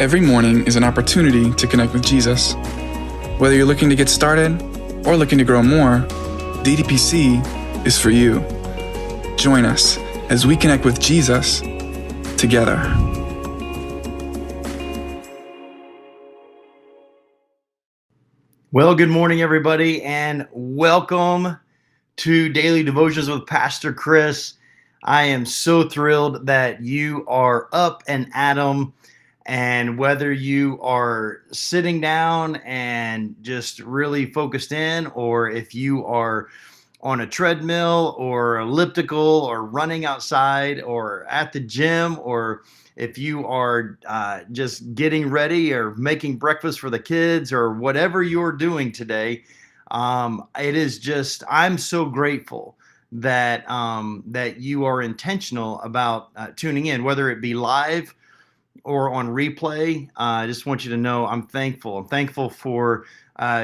Every morning is an opportunity to connect with Jesus. Whether you're looking to get started or looking to grow more, DDPC is for you. Join us as we connect with Jesus together. Well, good morning, everybody, and welcome to Daily Devotions with Pastor Chris. I am so thrilled that you are up and at 'em, and whether you are sitting down and just really focused in, or if you are on a treadmill or elliptical or running outside or at the gym, or if you are just getting ready or making breakfast for the kids or whatever you're doing today, it is just, I'm so grateful that that you are intentional about tuning in, whether it be live or on replay. I just want you to know I'm thankful. I'm thankful for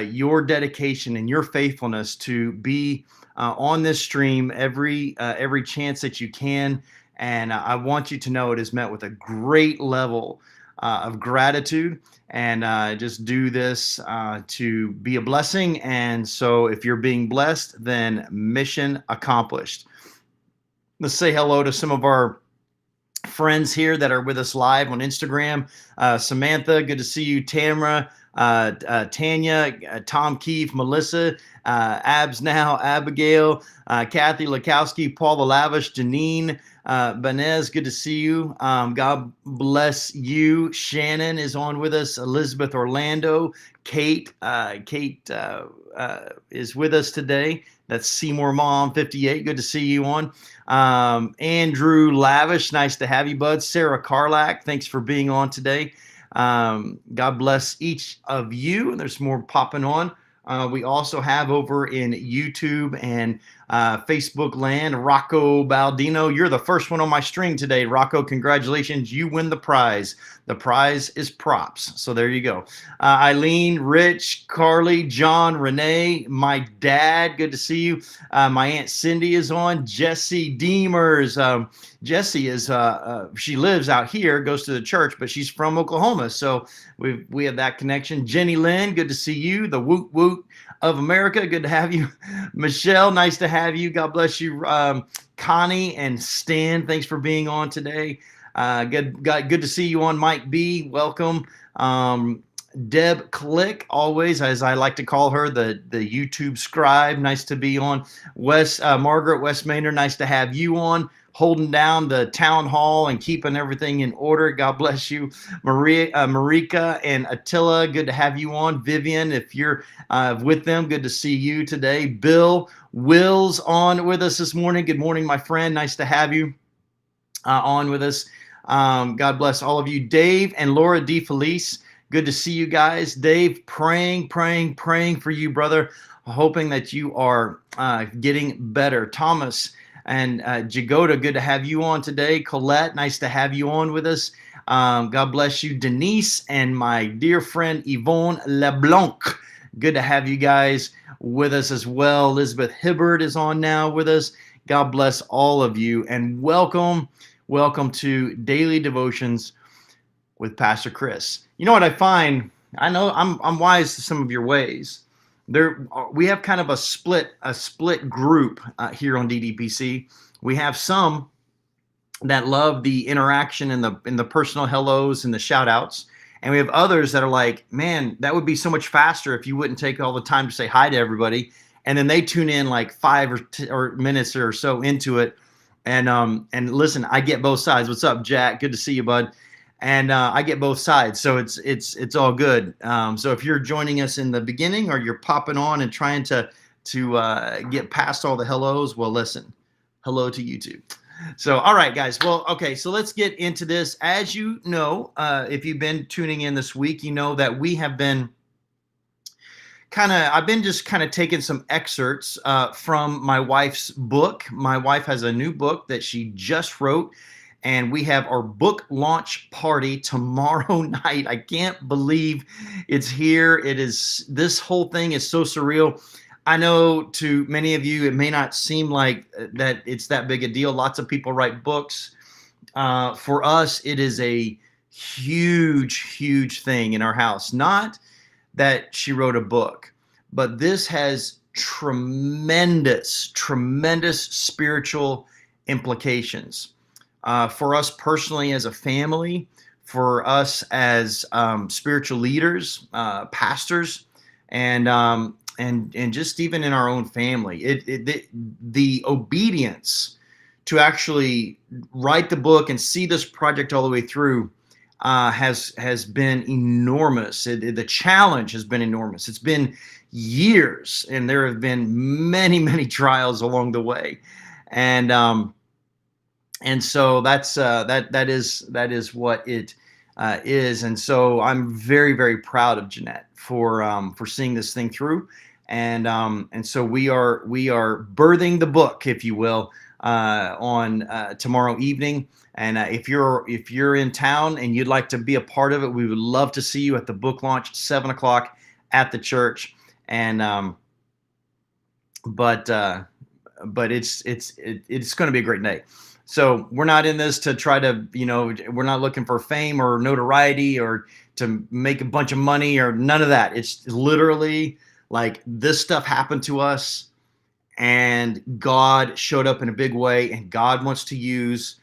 your dedication and your faithfulness to be on this stream every chance that you can. And I want you to know it is met with a great level of gratitude, and just do this to be a blessing. And so if you're being blessed, then mission accomplished. Let's say hello to some of our friends here that are with us live on Instagram. Samantha, good to see you. Tamara, Tanya, Tom Keefe, Melissa, Abs Now, Abigail, Kathy Lakowski, Paul the Lavish, Janine, Banez, good to see you. God bless you. Shannon is on with us. Elizabeth Orlando, Kate is with us today. That's Seymour Mom 58. Good to see you on. Andrew Lavish, nice to have you, bud. Sarah Carlack, thanks for being on today. God bless each of you. There's more popping on. We also have over in YouTube and Facebook land, Rocco Baldino. You're the first one on my string today, Rocco. Congratulations. You win the prize. The prize is props. So there you go. Eileen, Rich, Carly, John, Renee, my dad. Good to see you. My Aunt Cindy is on. Jesse Deemers. Jesse is, she lives out here, goes to the church, but she's from Oklahoma. So we have that connection. Jenny Lynn, good to see you. The Woot Woot of America, good to have you. Michelle, nice to have you. God bless you. Connie and Stan, thanks for being on today. Good to see you on. Mike B, welcome. Deb Click, always, as I like to call her, the YouTube scribe, nice to be on. Margaret West Maynard, nice to have you on, holding down the town hall and keeping everything in order. God bless you. Marika and Attila, good to have you on. Vivian, if you're with them, good to see you today. Bill Will's on with us this morning. Good morning, my friend. Nice to have you on with us. God bless all of you. Dave and Laura DeFelice, good to see you guys. Dave, praying for you, brother, hoping that you are getting better. Thomas and Jagoda, good to have you on today. Colette, nice to have you on with us. God bless you. Denise and my dear friend Yvonne LeBlanc, good to have you guys with us as well. Elizabeth Hibbard is on now with us. God bless all of you, and welcome to Daily Devotions with Pastor Chris. You know what I find? I know I'm wise to some of your ways. We have kind of a split group here on DDPC. We have some that love the interaction and the personal hellos and the shout outs. And we have others that are like, man, that would be so much faster if you wouldn't take all the time to say hi to everybody. And then they tune in like 5 or minutes or so into it. And listen, I get both sides. What's up, Jack? Good to see you, bud. And I get both sides, so it's all good. So if you're joining us in the beginning, or you're popping on and trying to get past all the hellos, well, listen, hello to you too. So, all right, guys. Well, okay, so let's get into this. As you know, if you've been tuning in this week, you know that we have been I've been just taking some excerpts from my wife's book. My wife has a new book that she just wrote, and we have our book launch party tomorrow night. I can't believe it's here. This whole thing is so surreal. I know to many of you, it may not seem like that it's that big a deal. Lots of people write books. For us, it is a huge thing in our house. Not that she wrote a book, but this has tremendous spiritual implications for us personally as a family, for us as spiritual leaders, pastors, and just even in our own family. The obedience to actually write the book and see this project all the way through has been enormous. The challenge has been enormous. It's been years, and there have been many trials along the way, and so that is what it is. And so I'm very proud of Jeanette for seeing this thing through, and so we are birthing the book, if you will, on tomorrow evening. And if you're in town and you'd like to be a part of it, we would love to see you at the book launch, 7:00 at the church. And but it's going to be a great night. So we're not in this to try to, we're not looking for fame or notoriety or to make a bunch of money or none of that. It's literally like this stuff happened to us and God showed up in a big way, and God wants to use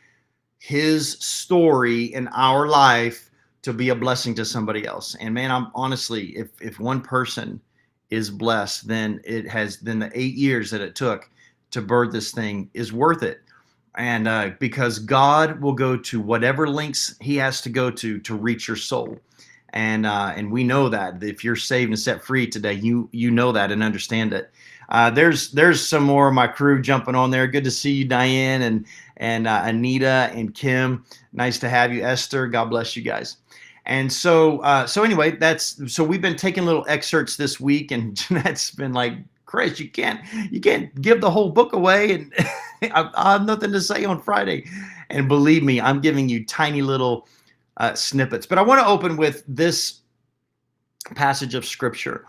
his story in our life to be a blessing to somebody else. And man, I'm honestly, if one person is blessed, then the 8 years that it took to birth this thing is worth it. And because God will go to whatever lengths he has to go to reach your soul. And we know that if you're saved and set free today, you know that and understand it. There's some more of my crew jumping on there. Good to see you, Diane and Anita and Kim. Nice to have you, Esther. God bless you guys. And so anyway, so we've been taking little excerpts this week, and Jeanette's been like, Chris, you can't give the whole book away, and I have nothing to say on Friday. And believe me, I'm giving you tiny little snippets. But I want to open with this passage of scripture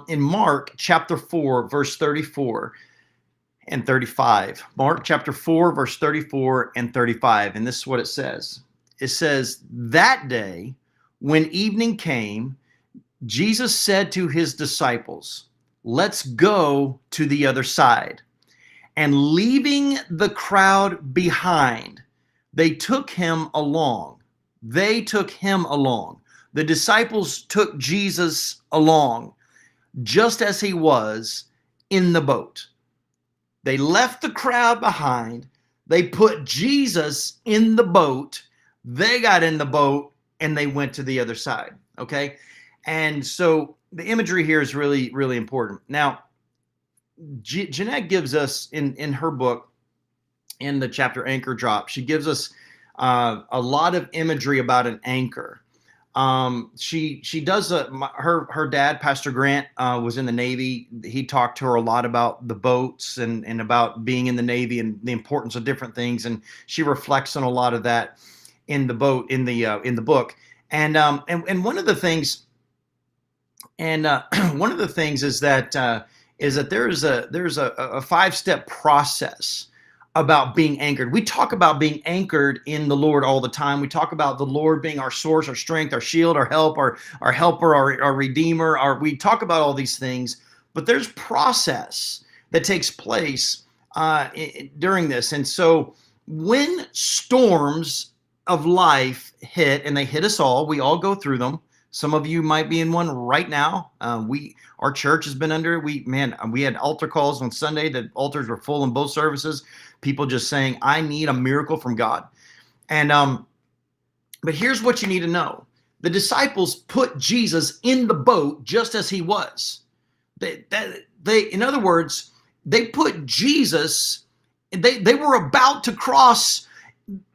in Mark chapter 4, verse 34 and 35. Mark chapter 4, verse 34 and 35. And this is what it says. It says, that day when evening came, Jesus said to his disciples, let's go to the other side. And leaving the crowd behind, they took him along. The disciples took Jesus along, just as he was in the boat. They left the crowd behind. They put Jesus in the boat. They got in the boat and they went to the other side. Okay. And so the imagery here is really, really important. Now, Jeanette gives us in her book, in the chapter Anchor Drop, she gives us a lot of imagery about an anchor. She does her dad, Pastor Grant, was in the Navy. He talked to her a lot about the boats and about being in the Navy and the importance of different things. And she reflects on a lot of that in the boat, in the book. And one of the things, one of the things is that there's a 5-step process about being anchored. We talk about being anchored in the Lord all the time. We talk about the Lord being our source, our strength, our shield, our help, our helper, our redeemer. We talk about all these things, but there's process that takes place during this. And so when storms of life hit, and they hit us all, we all go through them. Some of you might be in one right now. Our church has been under. We had altar calls on Sunday. The altars were full in both services. People just saying, "I need a miracle from God." And but here's what you need to know: the disciples put Jesus in the boat just as he was. They in other words, they put Jesus. They were about to cross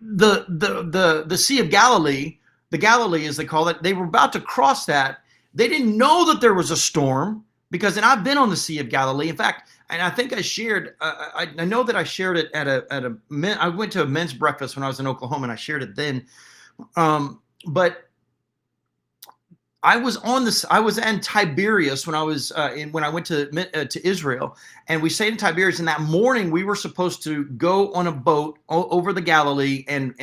the Sea of Galilee. The Galilee, as they call it, they were about to cross that. They didn't know that there was a storm, because, and I've been on the Sea of Galilee. In fact, and I think I shared, I know that I shared it I went to a men's breakfast when I was in Oklahoma, and I shared it then. But I was in Tiberias when I was when I went to Israel, and we stayed in Tiberias. And that morning we were supposed to go on a boat over the Galilee and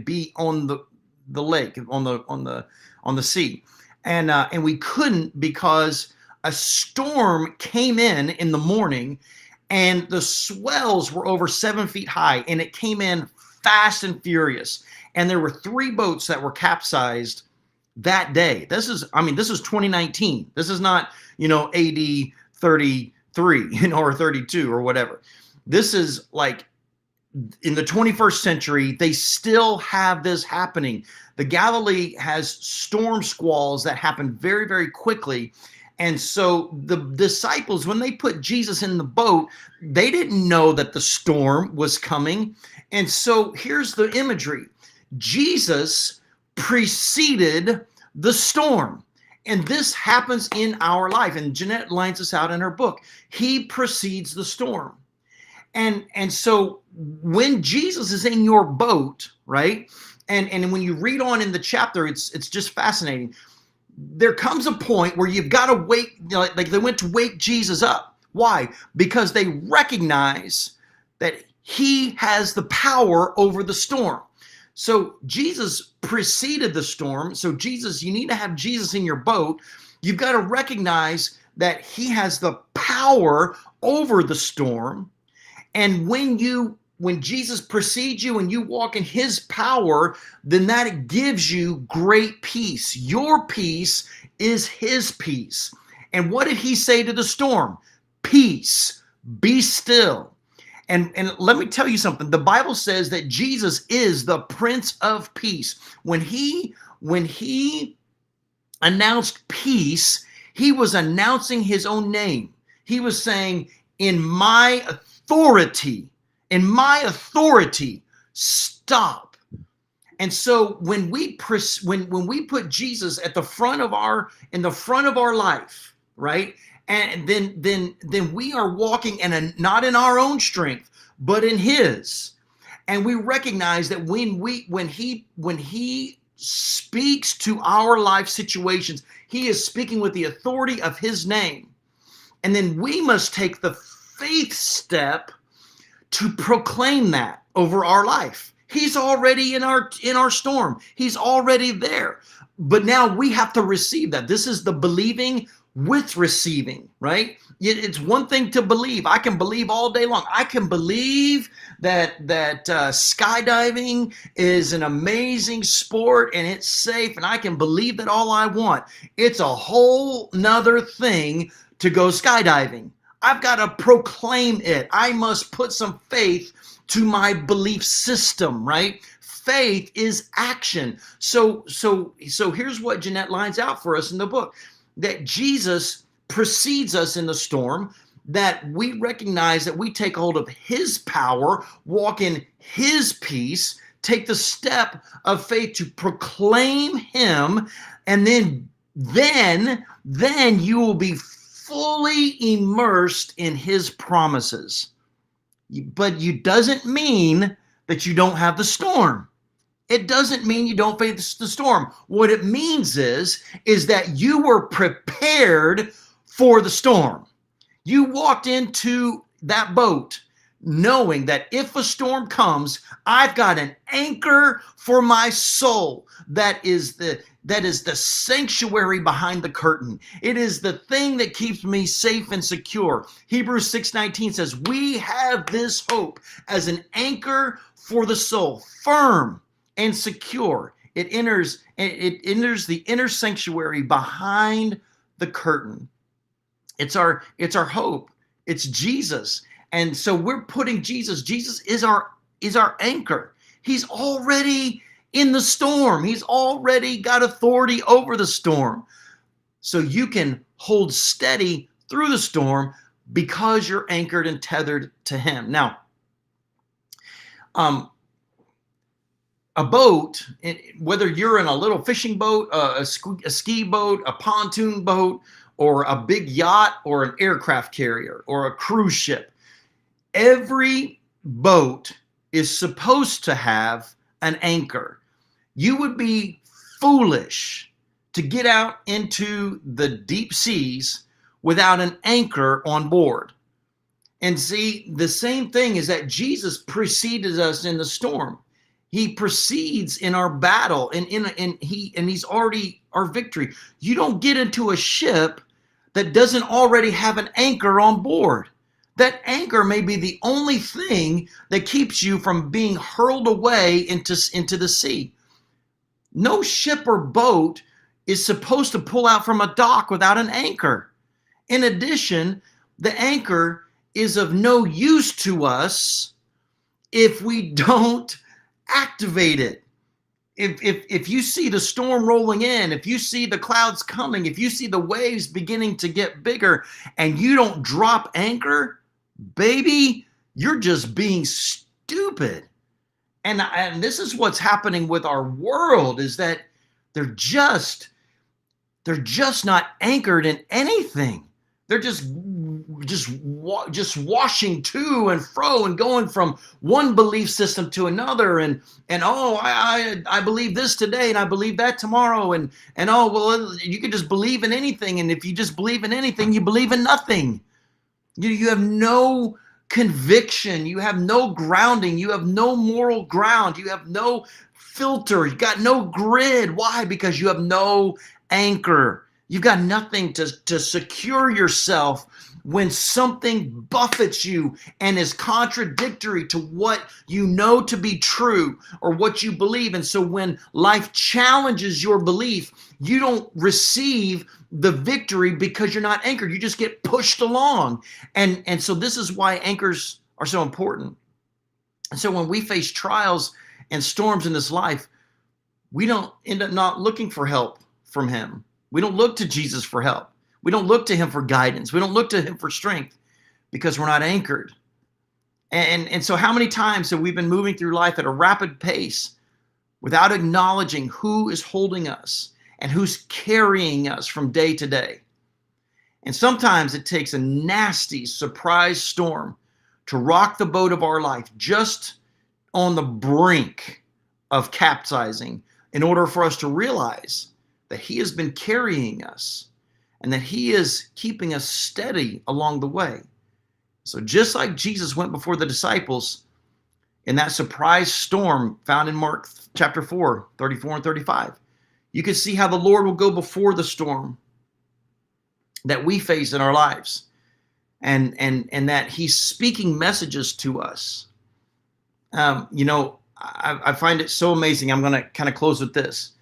be on the lake, on the sea, and we couldn't because a storm came in the morning, and the swells were over 7 feet high, and it came in fast and furious. And there were 3 boats that were capsized that day. This is 2019. This is not, AD 33, or 32 or whatever. This is like in the 21st century, they still have this happening. The Galilee has storm squalls that happen very, very quickly. And so the disciples, when they put Jesus in the boat, they didn't know that the storm was coming. And so here's the imagery. Jesus preceded the storm. And this happens in our life. And Jeanette lines this out in her book. He precedes the storm. And so when Jesus is in your boat, right? And when you read on in the chapter, it's just fascinating. There comes a point where you've got to wake, like they went to wake Jesus up. Why? Because they recognize that he has the power over the storm. So Jesus preceded the storm. So you need to have Jesus in your boat. You've got to recognize that he has the power over the storm. And when Jesus precedes you and you walk in his power, then that gives you great peace. Your peace is his peace. And what did he say to the storm? Peace, be still. And let me tell you something. The Bible says that Jesus is the Prince of Peace. When he announced peace, he was announcing his own name. He was saying, in my authority, stop. And so when we put Jesus at the front of our life, right? And then we are walking not in our own strength, but in his. And we recognize that when he speaks to our life situations, he is speaking with the authority of his name. And then we must take the faith step to proclaim that over our life. He's already in our storm. He's already there. But now we have to receive that. This is the believing with receiving, right? It's one thing to believe. I can believe all day long. I can believe that skydiving is an amazing sport and it's safe, and I can believe that all I want. It's a whole nother thing to go skydiving. I've got to proclaim it. I must put some faith to my belief system, right? Faith is action. So here's what Jeanette lines out for us in the book. That Jesus precedes us in the storm, that we recognize that we take hold of his power, walk in his peace, take the step of faith to proclaim him, and then you will be fully immersed in his promises. But it doesn't mean that you don't have the storm. It doesn't mean you don't face the storm. What it means is that you were prepared for the storm. You walked into that boat knowing that if a storm comes, I've got an anchor for my soul. That is the sanctuary behind the curtain. It is the thing that keeps me safe and secure. Hebrews 6:19 says, we have this hope as an anchor for the soul, firm and secure. It enters the inner sanctuary behind the curtain. It's our hope. It's Jesus. And so we're putting Jesus is our anchor. He's already in the storm. He's already got authority over the storm. So you can hold steady through the storm because you're anchored and tethered to him. Now, a boat, whether you're in a little fishing boat, a ski boat, a pontoon boat, or a big yacht, or an aircraft carrier, or a cruise ship, every boat is supposed to have an anchor. You would be foolish to get out into the deep seas without an anchor on board. And see, the same thing is that Jesus preceded us in the storm. He precedes in our battle, and he's already our victory. You don't get into a ship that doesn't already have an anchor on board. That anchor may be the only thing that keeps you from being hurled away into the sea. No ship or boat is supposed to pull out from a dock without an anchor. In addition, the anchor is of no use to us if we don't activate it. If you see the storm rolling in, if you see the clouds coming, if you see the waves beginning to get bigger and you don't drop anchor, baby, you're just being stupid. And this is what's happening with our world, is that they're just not anchored in anything. They're just washing to and fro and going from one belief system to another, and I believe this today and I believe that tomorrow, and oh well, you can just believe in anything, and if you just believe in anything, you believe in nothing. You have no conviction, you have no grounding, you have no moral ground, you have no filter, you got no grid. Why? Because you have no anchor. You've got nothing to secure yourself when something buffets you and is contradictory to what you know to be true or what you believe. And so when life challenges your belief, you don't receive the victory because you're not anchored. You just get pushed along. And so this is why anchors are so important. And so when we face trials and storms in this life, we don't end up not looking for help from him. We don't look to Jesus for help. We don't look to him for guidance. We don't look to him for strength because we're not anchored. And so how many times have we been moving through life at a rapid pace without acknowledging who is holding us and who's carrying us from day to day? And sometimes it takes a nasty surprise storm to rock the boat of our life just on the brink of capsizing in order for us to realize that he has been carrying us and that he is keeping us steady along the way. So just like Jesus went before the disciples in that surprise storm found in Mark chapter 4, 34 and 35, you can see how the Lord will go before the storm that we face in our lives, and that he's speaking messages to us. I find it so amazing. I'm going to kind of close with this.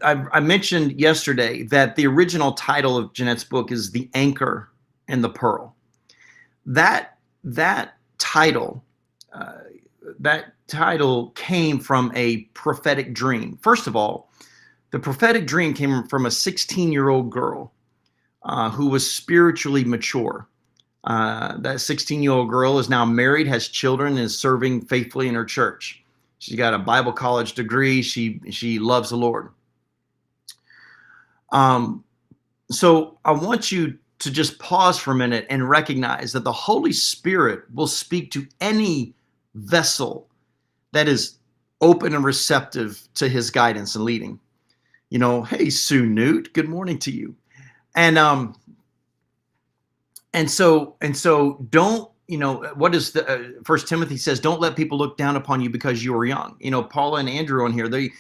I mentioned yesterday that the original title of Jeanette's book is The Anchor and the Pearl. That title came from a prophetic dream. First of all, the prophetic dream came from a 16-year-old girl who was spiritually mature. That 16-year-old girl is now married, has children, and is serving faithfully in her church. She's got a Bible college degree. She loves the Lord. So I want you to just pause for a minute and recognize that the Holy Spirit will speak to any vessel that is open and receptive to his guidance and leading. Hey, Sue Newt, good morning to you. And so don't, what is the First Timothy says, don't let people look down upon you because you are young. Paula and Andrew on here, they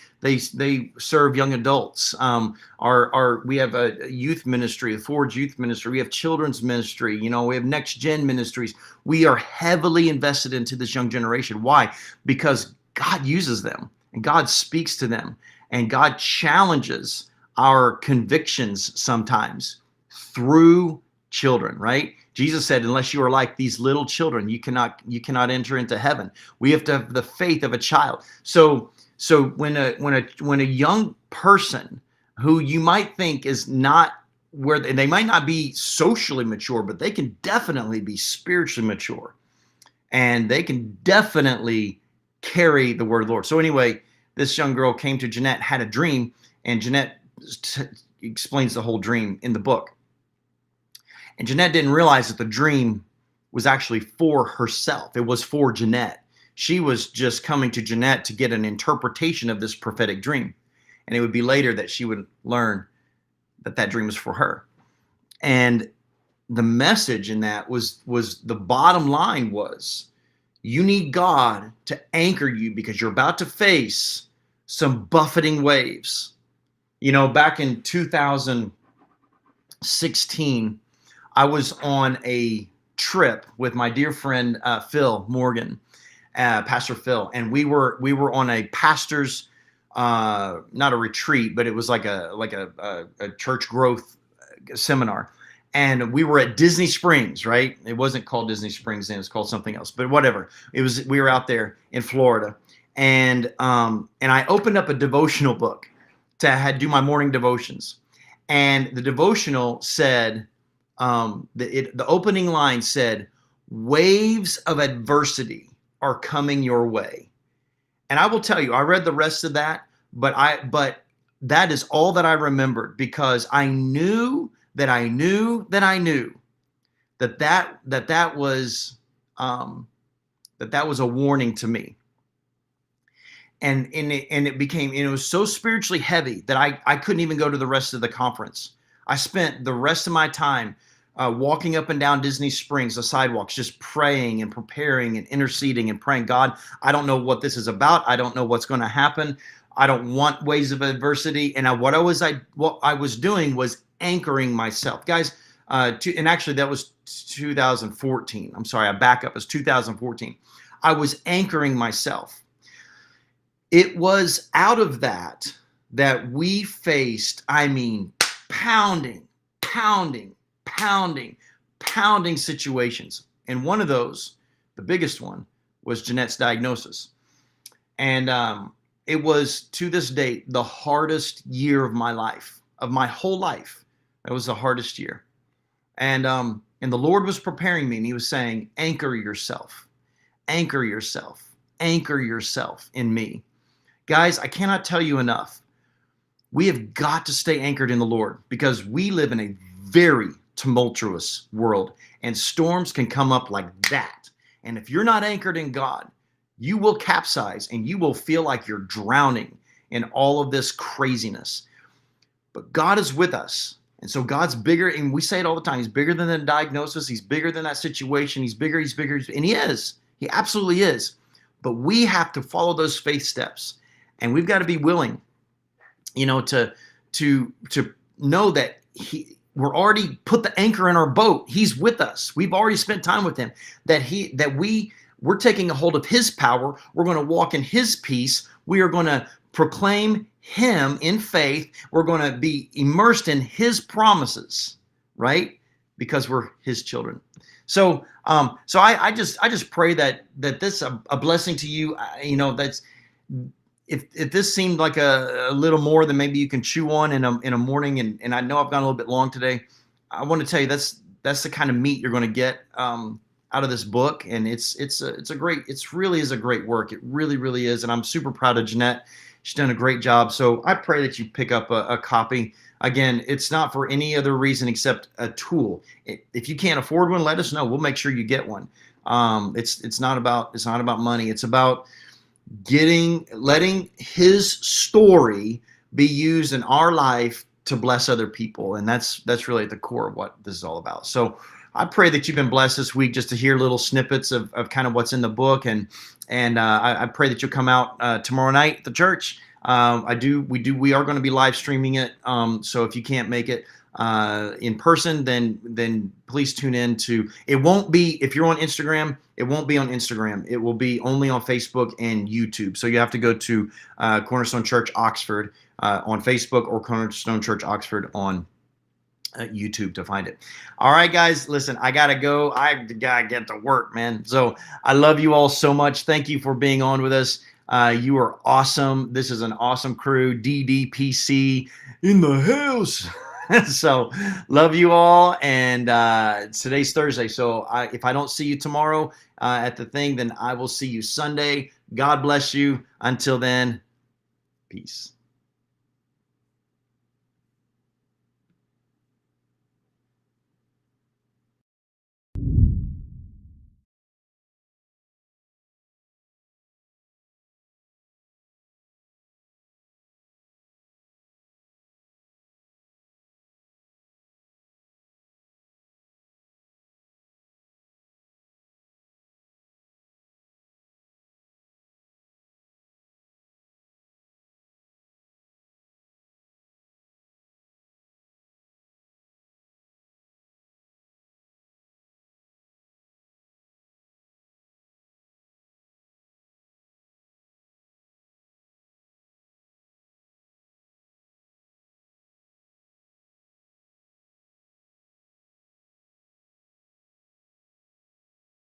serve young adults. We have a youth ministry, a Forge youth ministry. We have children's ministry. We have next gen ministries. We are heavily invested into this young generation. Why? Because God uses them and God speaks to them and God challenges our convictions sometimes through children, right? Jesus said, unless you are like these little children, you cannot enter into heaven. We have to have the faith of a child. So when a young person who you might think is not where they might not be socially mature, but they can definitely be spiritually mature, and they can definitely carry the word of the Lord. So anyway, this young girl came to Jeanette, had a dream, and Jeanette explains the whole dream in the book. And Jeanette didn't realize that the dream was actually for herself. It was for Jeanette. She was just coming to Jeanette to get an interpretation of this prophetic dream. And it would be later that she would learn that dream was for her. And the message in that was the bottom line was, You need God to anchor you because you're about to face some buffeting waves. You know, back in 2016, I was on a trip with my dear friend Phil Morgan, Pastor Phil, and we were on a pastor's not a retreat, but it was like a church growth seminar. And we were at Disney Springs, right? It wasn't called Disney Springs then, it was called something else, but whatever. We were out there in Florida. And I opened up a devotional book to do my morning devotions. And the devotional said, the opening line said, "Waves of adversity are coming your way." And I will tell you, I read the rest of that, but that is all that I remembered, because I knew that I knew that I knew that was a warning to me. And it was so spiritually heavy that I couldn't even go to the rest of the conference. I spent the rest of my time walking up and down Disney Springs, the sidewalks, just praying and preparing and interceding and praying, God, I don't know what this is about. I don't know what's going to happen. I don't want waves of adversity. And what I was doing was anchoring myself, guys. And actually, that was 2014. I'm sorry, I back up. It was 2014. I was anchoring myself. It was out of that we faced, I mean, pounding situations. And one of those, the biggest one, was Jeanette's diagnosis. And it was, to this date, the hardest year of my life, of my whole life. That was the hardest year. And the Lord was preparing me, and he was saying, anchor yourself, anchor yourself, anchor yourself in me. Guys, I cannot tell you enough. We have got to stay anchored in the Lord, because we live in a very tumultuous world, and storms can come up like that. And if you're not anchored in God, you will capsize and you will feel like you're drowning in all of this craziness. But God is with us. And so God's bigger, and we say it all the time. He's bigger than the diagnosis. He's bigger than that situation. He's bigger, and he is. He absolutely is. But we have to follow those faith steps. And we've got to be willing, to know that we're already put the anchor in our boat. He's with us. We've already spent time with him. We're taking a hold of his power. We're going to walk in his peace. We are going to proclaim him in faith. We're going to be immersed in his promises, right? Because we're his children. So I just pray that this is a blessing to you. That's, if this seemed like a little more than maybe you can chew on in a morning, and I know I've gone a little bit long today, I want to tell you that's the kind of meat you're going to get out of this book, and it really is a great work. It really, really is, and I'm super proud of Jeanette. She's done a great job. So I pray that you pick up a copy. Again, it's not for any other reason except a tool. If you can't afford one, let us know. We'll make sure you get one. It's not about money. It's about letting his story be used in our life to bless other people. And that's really at the core of what this is all about. So I pray that you've been blessed this week just to hear little snippets of kind of what's in the book. And I pray that you'll come out tomorrow night at the church. We are going to be live streaming it. So if you can't make it in person, then please tune in to, it won't be, if you're on Instagram, it won't be on Instagram. It will be only on Facebook and YouTube. So you have to go to Cornerstone Church Oxford on Facebook, or Cornerstone Church Oxford on YouTube to find it. All right, guys, listen, I gotta go. I gotta get to work, man. So I love you all so much. Thank you for being on with us. You are awesome. This is an awesome crew. DDPC in the house. So love you all. And today's Thursday. So if I don't see you tomorrow at the thing, then I will see you Sunday. God bless you. Until then, peace.